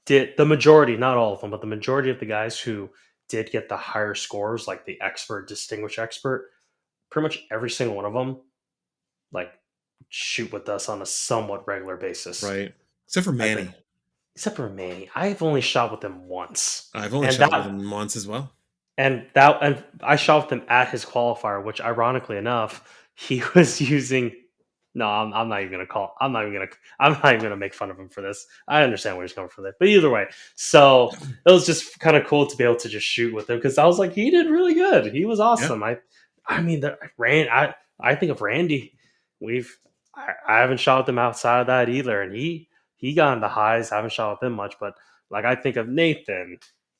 did the majority, not all of them, but the majority of the guys who did get the higher scores, like the expert, distinguished expert, pretty much every single one of them, like shoot with us on a somewhat regular basis. Right. Except for I think, Manny. except for Manny, I've only shot with him once, I've only and shot with that him once as well. and I shot with him at his qualifier, which ironically enough, he was using. No, I'm not even gonna call. I'm not even gonna. I'm not even gonna make fun of him for this. I understand where he's coming from there, but either way, so it was just kind of cool to be able to just shoot with him because I was like, he did really good. He was Yeah. awesome. I mean, I think of Randy. I haven't shot with him outside of that either, and he got in the highs. I haven't shot with him much, but like I think of Nathan,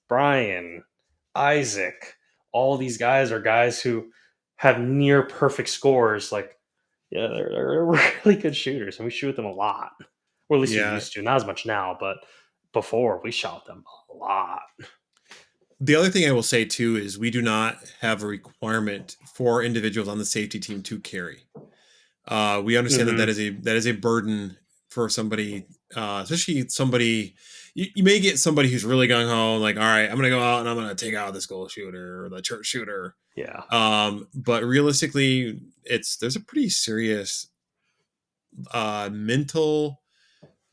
Brian, Isaac. All these guys are guys who have near perfect scores. Like, yeah, they're really good shooters, and we shoot them a lot. Or at least we Yeah. used to. Not as much now, but before we shot them a lot. The other thing I will say too is we do not have a requirement for individuals on the safety team to carry. We understand that Hmm. that is a burden for somebody, especially somebody. You may get somebody who's really gung ho, like, all right, I'm going to go out and I'm going to take out the school shooter or the church shooter. Yeah. But realistically, there's a pretty serious mental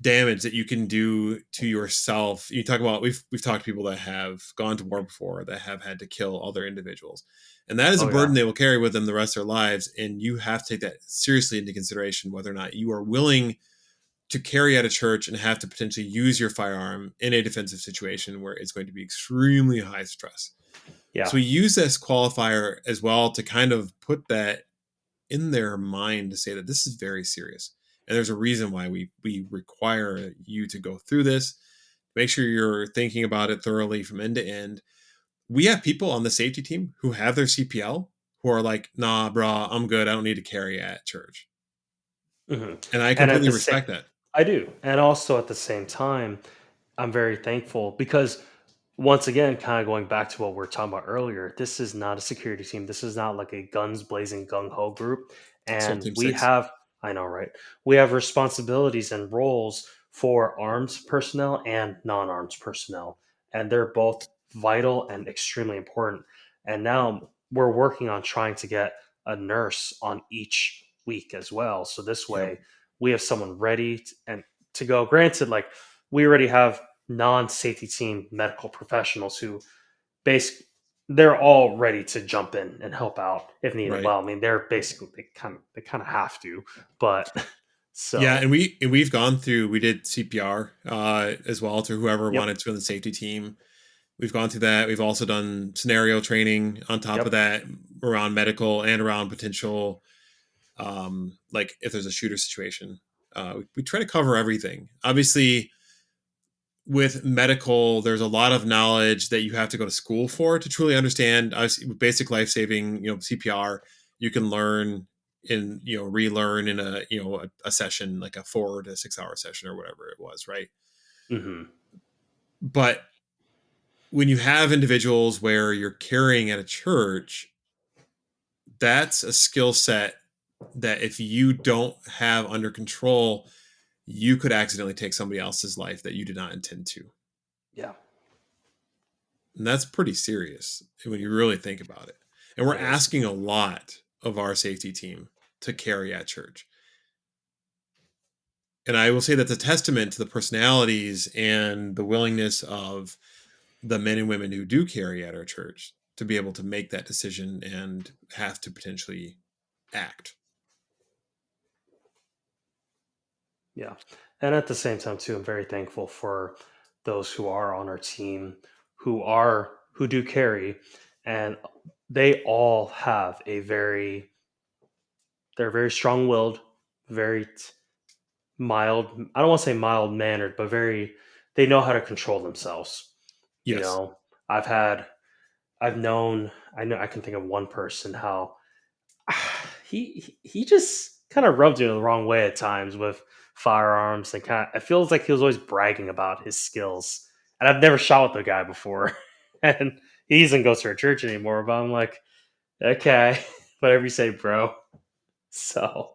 damage that you can do to yourself. You talk about we've talked to people that have gone to war before that have had to kill other individuals. And that is a Oh yeah. burden they will carry with them the rest of their lives. And you have to take that seriously into consideration whether or not you are willing to carry out a church and have to potentially use your firearm in a defensive situation where it's going to be extremely high stress. Yeah. So we use this qualifier as well to kind of put that in their mind to say that this is very serious. And there's a reason why we require you to go through this. Make sure you're thinking about it thoroughly from end to end. We have people on the safety team who have their CPL who are like, nah, brah, I'm good. I don't need to carry at church. Hmm. And I And at completely the same, respect that. I do, and also at the same time, I'm very thankful because once again, kind of going back to what we were talking about earlier, this is not a security team. This is not like a guns blazing gung ho group. Soul And Team we 6. have, I know, right? We have responsibilities and roles for arms personnel and non arms personnel. And they're both vital and extremely important. And now we're working on trying to get a nurse on each week as well. So this Yep. way we have someone ready and to go. Granted, like we already have non-safety team medical professionals who base. they're all ready to jump in and help out if needed. Right. Well, I mean, they're basically they kind of have to, but Yeah, so and we've gone through. We did CPR as well to whoever yep, wanted to in the safety team. We've gone through that. We've also done scenario training on top of yep, that around medical and around potential, like if there's a shooter situation. We try to cover everything. Obviously, with medical, there's a lot of knowledge that you have to go to school for to truly understand. Basic life saving, CPR, you can learn in, relearn in a session, like a 4 to 6 hour session or whatever it was, right? hmm But when you have individuals where you're carrying at a church, that's a skill set that if you don't have under control, you could accidentally take somebody else's life that you did not intend to. yeah, And that's pretty serious when you really think about it. And we're it is. asking a lot of our safety team to carry at church. And I will say that's a testament to the personalities and the willingness of the men and women who do carry at our church to be able to make that decision and have to potentially act. Yeah. And at the same time too, I'm very thankful for those who are on our team who do carry, and they all have a very they're very strong-willed, very mild, I don't want to say mild-mannered, but very they know how to control themselves. You Yes. know, I've had I've known I know I can think of one person how he just kind of rubbed you the wrong way at times with firearms, and kind of it feels like he was always bragging about his skills. And I've never shot with the guy before, and he doesn't go to our church anymore. But I'm like, okay, whatever you say, bro. So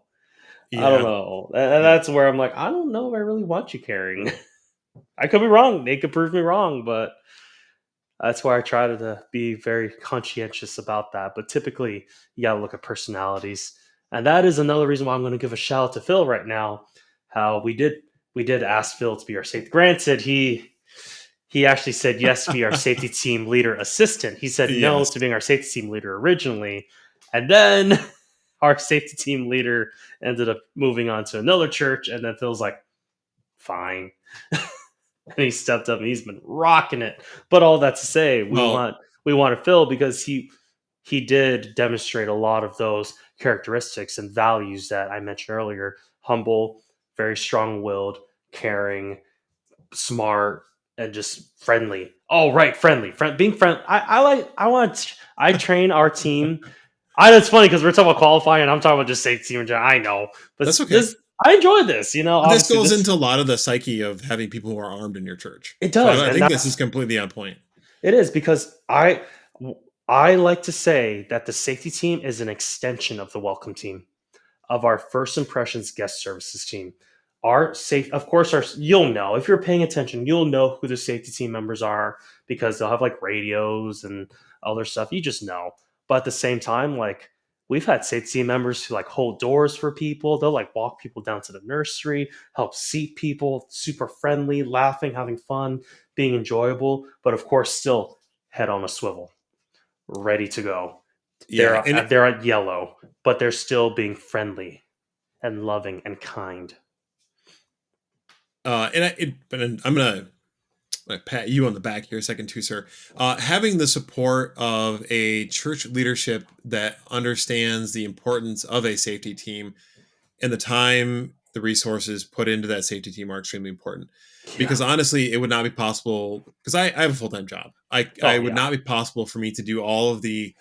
I don't Yeah. know, and Yeah. that's where I'm like, I don't know if I really want you carrying. I could be wrong. They could prove me wrong, but that's why I try to be very conscientious about that. But typically, you got to look at personalities, and that is another reason why I'm going to give a shout out to Phil right now. How we did ask Phil to be our safety. Granted, he actually said yes to be our safety team leader assistant. He said no Yes. to being our safety team leader originally, and then our safety team leader ended up moving on to another church. And then Phil's like, fine. And he stepped up and he's been rocking it. But all that to say, Well, we want Phil because he did demonstrate a lot of those characteristics and values that I mentioned earlier: humble, very strong-willed, caring, smart, and just friendly. Oh, right, friendly. Being friendly. I like. I train our team. I know it's funny because we're talking about qualifying, and I'm talking about just safety team. I know, but that's okay. this I enjoy this. But this Obviously goes this into a lot of the psyche of having people who are armed in your church. it So does, I and think this is that's completely on point. it is because I like to say that the safety team is an extension of the welcome team, of our first impressions guest services team. Our safe, of course, our you'll know if you're paying attention, you'll know who the safety team members are because they'll have like radios and other stuff. You just know. But at the same time, like we've had safety team members who like hold doors for people. They'll like walk people down to the nursery, help seat people, super friendly, laughing, having fun, being enjoyable. But of course, still head on a swivel, ready to go. Yeah, and They're at yellow, but they're still being friendly and loving and kind. but I'm gonna pat you on the back here a second too, sir. Having the support of a church leadership that understands the importance of a safety team and the time, the resources put into that safety team are extremely important. Yeah. Because honestly, it would not be possible because I have a full time job. I Oh would yeah. not be possible for me to do all of the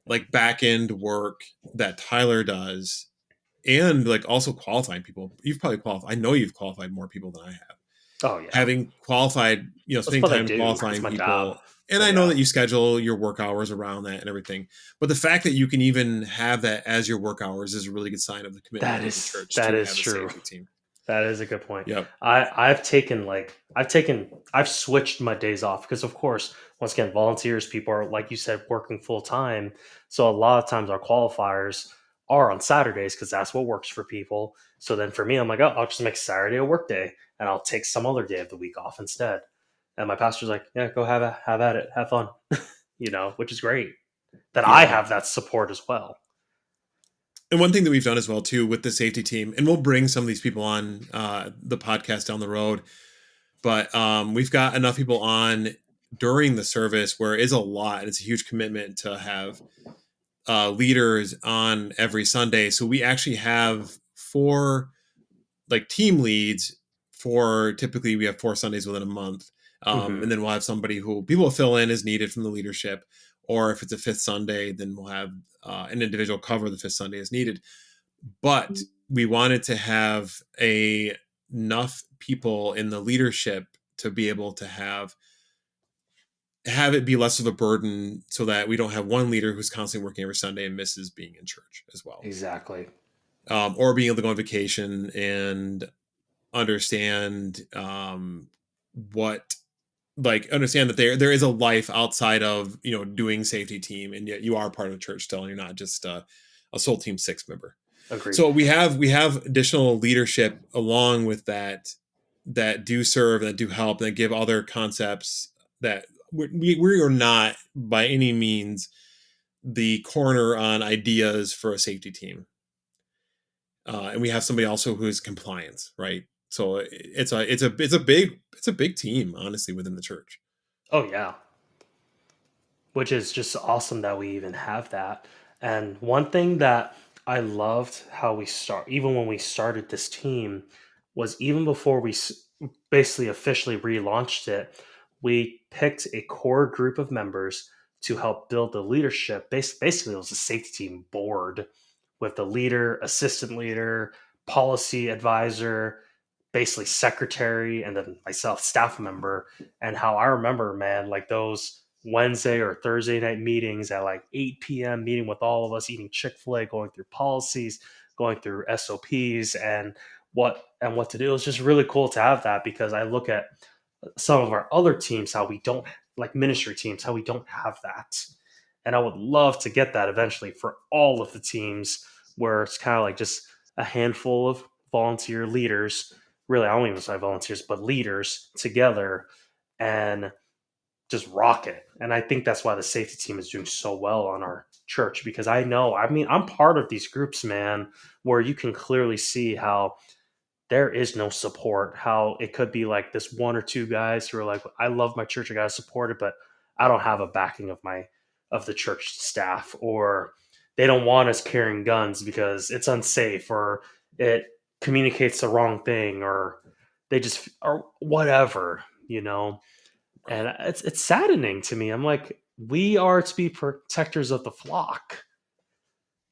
like back end work that Tyler does and like also qualifying people. You've probably qualified. I know you've qualified more people than I have. Oh yeah. Having qualified, That's spending what I time do. It's qualifying my job. people. And But I know yeah, that you schedule your work hours around that and everything. But the fact that you can even have that as your work hours is a really good sign of the commitment of the church that to is have a true. safety team. That is a good point. Yep. I've switched my days off because of course, once again, volunteers, people are like you said, working full time. So a lot of times our qualifiers are on Saturdays because that's what works for people. So then for me, I'm like, oh, I'll just make Saturday a work day and I'll take some other day of the week off instead. And my pastor's like, yeah, go have at it, have fun. which is great that I Yeah. have that support as well. And one thing that we've done as well too with the safety team, and we'll bring some of these people on the podcast down the road, but we've got enough people on during the service where it is a lot, and it's a huge commitment to have leaders on every Sunday. So we actually have four like team leads for, typically we have 4 Sundays within a month. Hmm. And then we'll have somebody who people will fill in as needed from the leadership. Or if it's a fifth Sunday, then we'll have an individual cover the fifth Sunday as needed. But we wanted to have enough people in the leadership to be able to have it be less of a burden, so that we don't have one leader who's constantly working every Sunday and misses being in church as well. Exactly. Or being able to go on vacation and understand what like understand that there is a life outside of doing safety team, and yet you are part of the church still, and you're not just a Soul Team 6 member. Agreed. So we have additional leadership along with that do serve, that do help, that give other concepts, that we are not by any means the corner on ideas for a safety team. And we have somebody also who is compliance, right? So it's a big team, honestly, within the church. Oh yeah, which is just awesome that we even have that. And one thing that I loved how we start, even when we started this team, was even before basically officially relaunched it, we picked a core group of members to help build the leadership. Basically, it was a safety team board with the leader, assistant leader, policy advisor, basically secretary, and then myself, staff member. And how I remember, man, like those Wednesday or Thursday night meetings at like 8 p.m., meeting with all of us, eating Chick-fil-A, going through policies, going through SOPs and what to do. It's just really cool to have that, because I look at some of our other teams, how we don't, like ministry teams, how we don't have that. And I would love to get that eventually for all of the teams, where it's kind of like just a handful of volunteer leaders. Really, I don't even say volunteers, but leaders together, and just rock it. And I think that's why the safety team is doing so well on our church, because I mean, I'm part of these groups, man, where you can clearly see how there is no support. How it could be like this one or two guys who are like, I love my church, I gotta support it, but I don't have a backing of the church staff, or they don't want us carrying guns because it's unsafe, or it communicates the wrong thing, or they just or whatever. Right. And it's saddening to me. I'm like, we are to be protectors of the flock,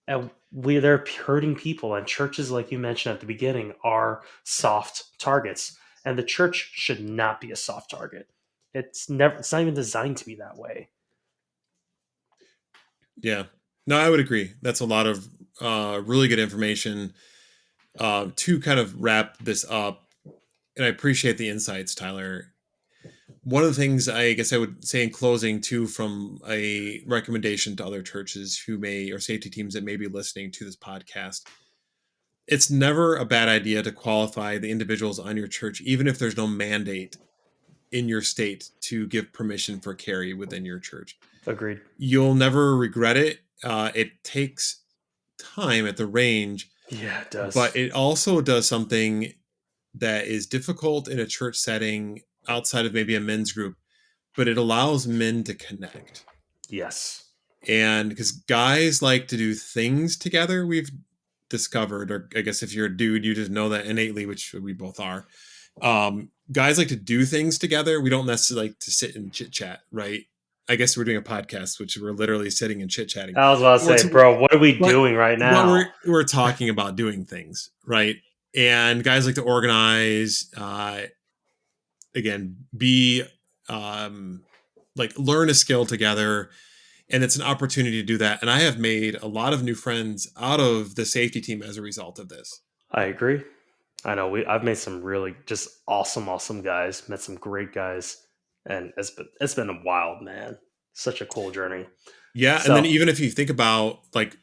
and they're hurting people. And churches, like you mentioned at the beginning, are soft targets, and the church should not be a soft target. It's not even designed to be that way. Yeah. No, I would agree. That's a lot of really good information to kind of wrap this up. And I appreciate the insights, Tyler. One of the things I guess I would say in closing, too, from a recommendation to other churches who may, or safety teams that may be listening to this podcast, it's never a bad idea to qualify the individuals on your church, even if there's no mandate in your state to give permission for carry within your church. Agreed. You'll never regret it. It takes time at the range, Yeah, it but does. it also does something that is difficult in a church setting outside of maybe a men's group, but it allows men to connect. Yes. And because guys like to do things together, we've discovered, or I guess if you're a dude, you just know that innately, which we both are. Guys like to do things together. We don't necessarily like to sit and chit chat, right? I guess we're doing a podcast, which we're literally sitting and chit chatting. I was about to say, bro, what are we But doing right but we're now? we're talking about doing things, right? And guys like to organize. Again, be like learn a skill together, and it's an opportunity to do that. And I have made a lot of new friends out of the safety team as a result of this. I agree. I know I've made some really just awesome guys, met some great guys, and it's been a wild, man. Such a cool journey. Yeah, and then So even if you think about like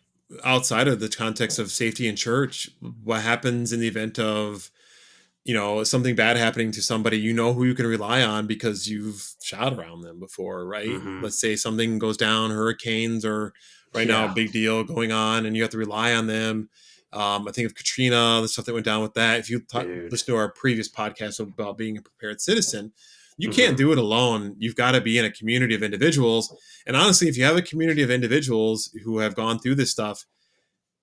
outside of the context of safety in church, what happens in the event of something bad happening to somebody, who you can rely on because you've shot around them before, right? Mm-hmm. Let's say something goes down, hurricanes or right now a Yeah. big deal going on, and you have to rely on them. I think of Katrina, the stuff that went down with that. If you Dude. listen to our previous podcast about being a prepared citizen, you can't Mm-hmm. do it alone. You've got to be in a community of individuals. And honestly, if you have a community of individuals who have gone through this stuff,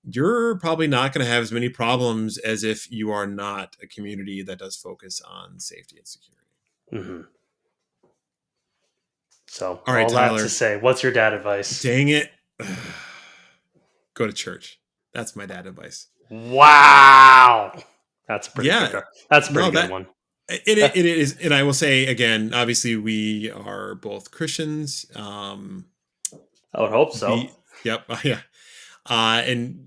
you're probably not going to have as many problems as if you are not a community that does focus on safety and security. Mm-hmm. So All right, all that to Tyler. say, what's your dad advice? Dang it. Go to church. That's my dad advice. Wow. That's a pretty good. Yeah. That's a pretty No, good one. it is. And I will say again, obviously we are both Christians. I would hope so. Yep. Yeah. And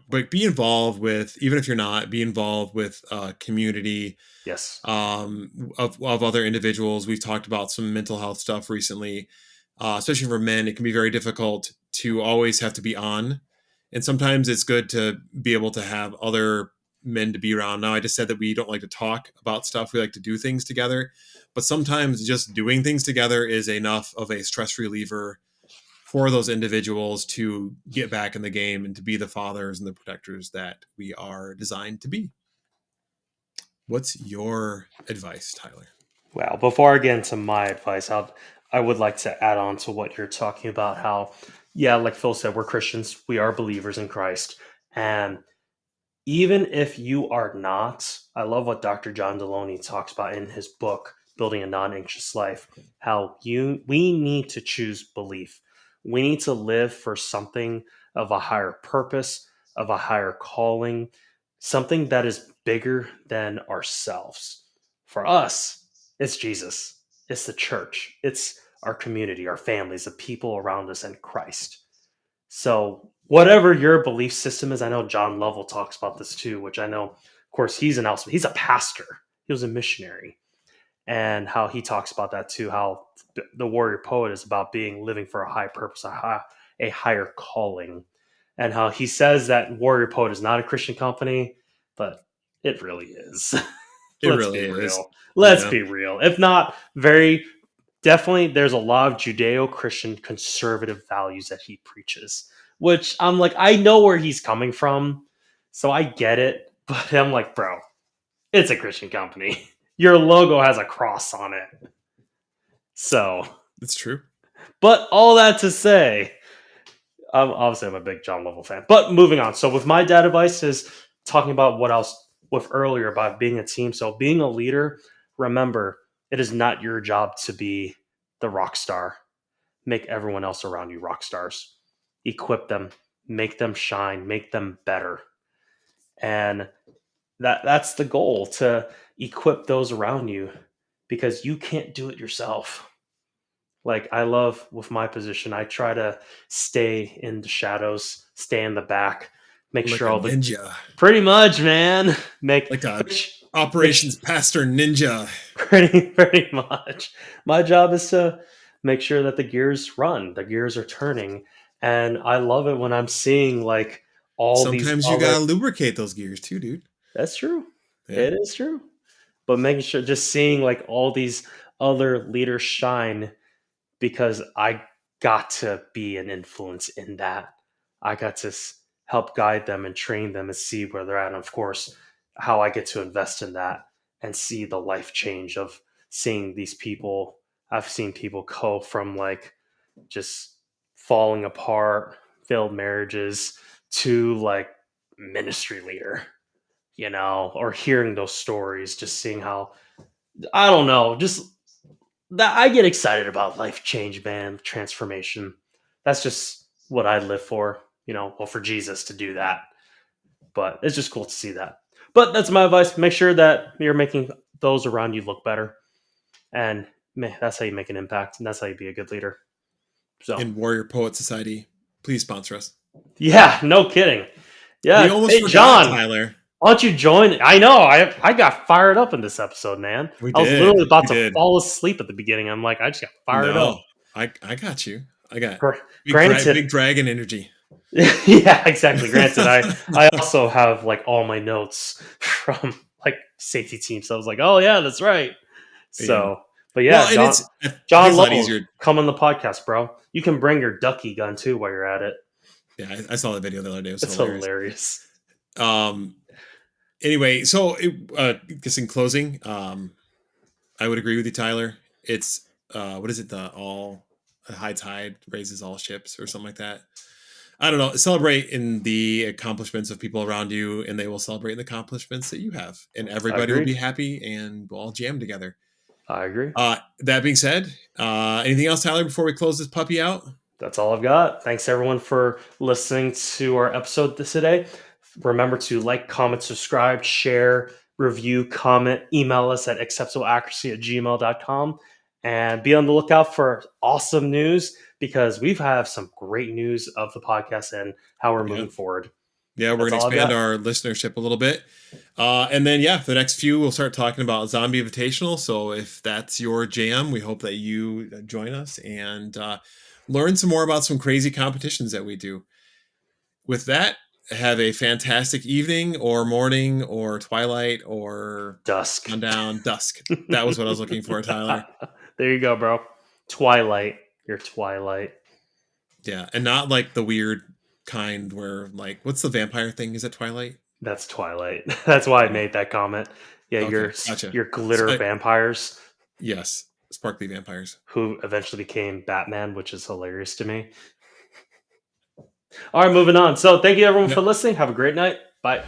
but be involved with, even if you're not, be involved with a community Yes. of other individuals. We've talked about some mental health stuff recently, especially for men. It can be very difficult to always have to be on, and sometimes it's good to be able to have other men to be around. Now, I just said that we don't like to talk about stuff; we like to do things together. But sometimes just doing things together is enough of a stress reliever for those individuals to get back in the game and to be the fathers and the protectors that we are designed to be. What's your advice, Tyler? Well, before I get into my advice, I would like to add on to what you're talking about. How, yeah, like Phil said, we're Christians. We are believers in Christ. And even if you are not, I love what Dr. John Deloney talks about in his book, Building a Non-Anxious Life, how we need to choose belief. We need to live for something of a higher purpose, of a higher calling, something that is bigger than ourselves. For us, it's Jesus. It's the church. It's our community, our families, the people around us, and Christ. So, whatever your belief system is, I know John Lovell talks about this too, which I know, of course, he's a pastor, he was a missionary, and how he talks about that too. How the warrior poet is about living for a high purpose, a higher calling, and how he says that warrior poet is not a Christian company, but it really is. It Let's really be is. real. Let's Yeah. be real. If not, very definitely there's a lot of Judeo-Christian conservative values that he preaches, which I'm like, I know where he's coming from, so I get it, but I'm like, bro, it's a Christian company. Your logo has a cross on it. So, It's true. but all that to say, obviously I'm a big John Lovell fan. But moving on. So with my dad advice is talking about what else with earlier about being a team. So being a leader, remember, it is not your job to be the rock star. Make everyone else around you rock stars. Equip them, make them shine, make them better. And that's the goal, to equip those around you, because you can't do it yourself. Like, I love with my position, I try to stay in the shadows, stay in the back, make Like sure a all the ninja. pretty much, man. Make Like a which, operations pastor ninja. pretty much. My job is to make sure that the gears run, the gears are turning, and I love it when I'm seeing like all these Sometimes you other. gotta lubricate those gears too, dude. That's true. Yeah. It is true. But making sure, just seeing like all these other leaders shine, because I got to be an influence in that. I got to help guide them and train them and see where they're at. And of course, how I get to invest in that and see the life change of seeing these people. I've seen people go from like just falling apart, failed marriages, to like ministry leader, or hearing those stories, just seeing how, I don't know, just that I get excited about life change, man, transformation. That's just what I live for, well, for Jesus to do that. But it's just cool to see that. But that's my advice. Make sure that you're making those around you look better. And man, that's how you make an impact. And that's how you be a good leader. So, In Warrior Poet Society, please sponsor us. yeah, no kidding. We Yeah. almost Hey, forgot, John, Tyler. why don't you join? I know. I got fired up in this episode, man. We I was did. literally about We to did. fall asleep at the beginning. I'm like, I just got fired up. No, I got you. I got Granted, big dragon energy. yeah, exactly. Granted, I also have like all my notes from like safety team. So I was like, oh yeah, that's right. Yeah. So, but yeah, Well, and I think John it's a lot Lowell, easier. come on the podcast, bro. You can bring your ducky gun too while you're at it. Yeah, I saw the video the other day. It was It's hilarious. hilarious. Um. Anyway, so just in closing, I would agree with you, Tyler. It's what is it? The all a high tide raises all ships, or something like that. I don't know. Celebrate in the accomplishments of people around you, and they will celebrate in the accomplishments that you have, and I everybody will agree. be happy, and we'll all jam together. I agree. That being said, anything else, Tyler, before we close this puppy out? That's all I've got. Thanks everyone for listening to our episode today. Remember to like, comment, subscribe, share, review, comment, email us at acceptableaccuracy@gmail.com, and be on the lookout for awesome news because we have some great news of the podcast and how we're Yeah. moving forward. Yeah, we're going That's to all I've expand got. our listenership a little bit. And then, yeah, for the next few, we'll start talking about Zombie Invitational. So if that's your jam, we hope that you join us and learn some more about some crazy competitions that we do. With that, have a fantastic evening or morning or twilight or Dusk. sundown, dusk. That was what I was looking for, Tyler. There you go, bro. Twilight. Your Twilight. Yeah, and not like the weird kind where, like, what's the vampire thing? Is it Twilight? That's Twilight. That's why I Oh, made that comment. Yeah, okay, gotcha. your glitter vampires Yes, sparkly vampires. who eventually became Batman, which is hilarious to me. All right, moving on. So, thank you everyone for Yep. listening. Have a great night. Bye.